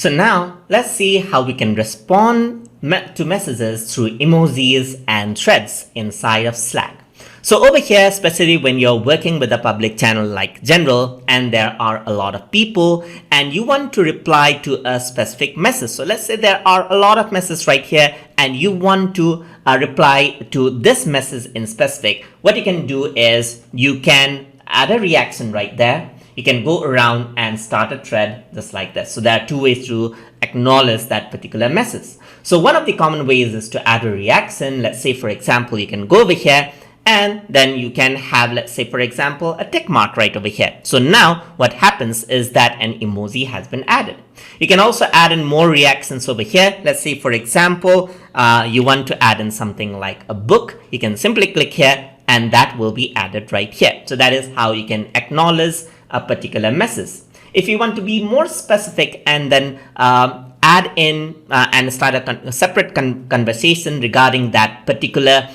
So now let's see how we can respond to messages through emojis and threads inside of Slack. So over here, especially when you're working with a public channel like general and there are a lot of people and you want to reply to a specific message. So let's say there are a lot of messages right here and you want to reply to this message in specific. What you can do is you can add a reaction right there. You can go around and start a thread just like this. So there are two ways to acknowledge that particular message. So one of the common ways is to add a reaction. Let's say, for example, you can go over here and then you can have, let's say, for example, a tick mark right over here. So now what happens is that an emoji has been added. You can also add in more reactions over here. Let's say, for example, you want to add in something like a book. You can simply click here and that will be added right here. So that is how you can acknowledge a particular message. If you want to be more specific and then add in and start a separate conversation regarding that particular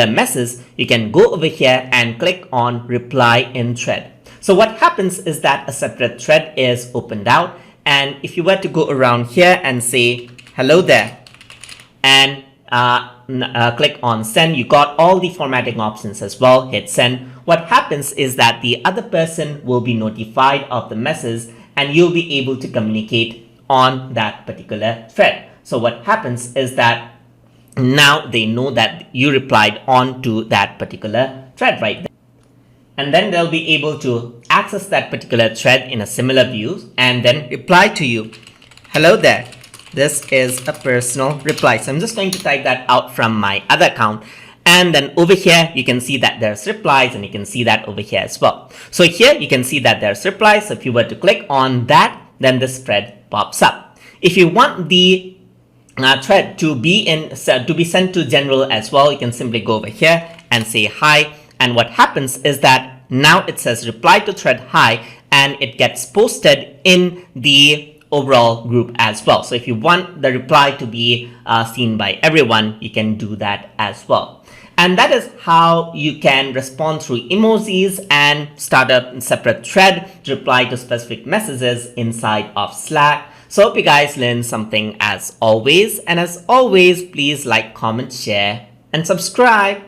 message, you can go over here and click on reply in thread. So what happens is that a separate thread is opened out, and if you were to go around here and say hello there and click on send, you got all the formatting options as well. Hit send. What happens is that the other person will be notified of the message and you'll be able to communicate on that particular thread. So what happens is that now they know that you replied on to that particular thread right there. And then they'll be able to access that particular thread in a similar view and then reply to you. Hello there. This is a personal reply. So I'm just going to type that out from my other account. And then over here, you can see that there's replies and you can see that over here as well. So here you can see that there's replies. So if you were to click on that, then this thread pops up. If you want the thread to be sent to general as well, you can simply go over here and say hi. And what happens is that now it says reply to thread hi and it gets posted in the overall group as well. So if you want the reply to be seen by everyone, you can do that as well. And that is how you can respond through emojis and start a separate thread to reply to specific messages inside of Slack. So hope you guys learned something as always. And as always, please like, comment, share, and subscribe.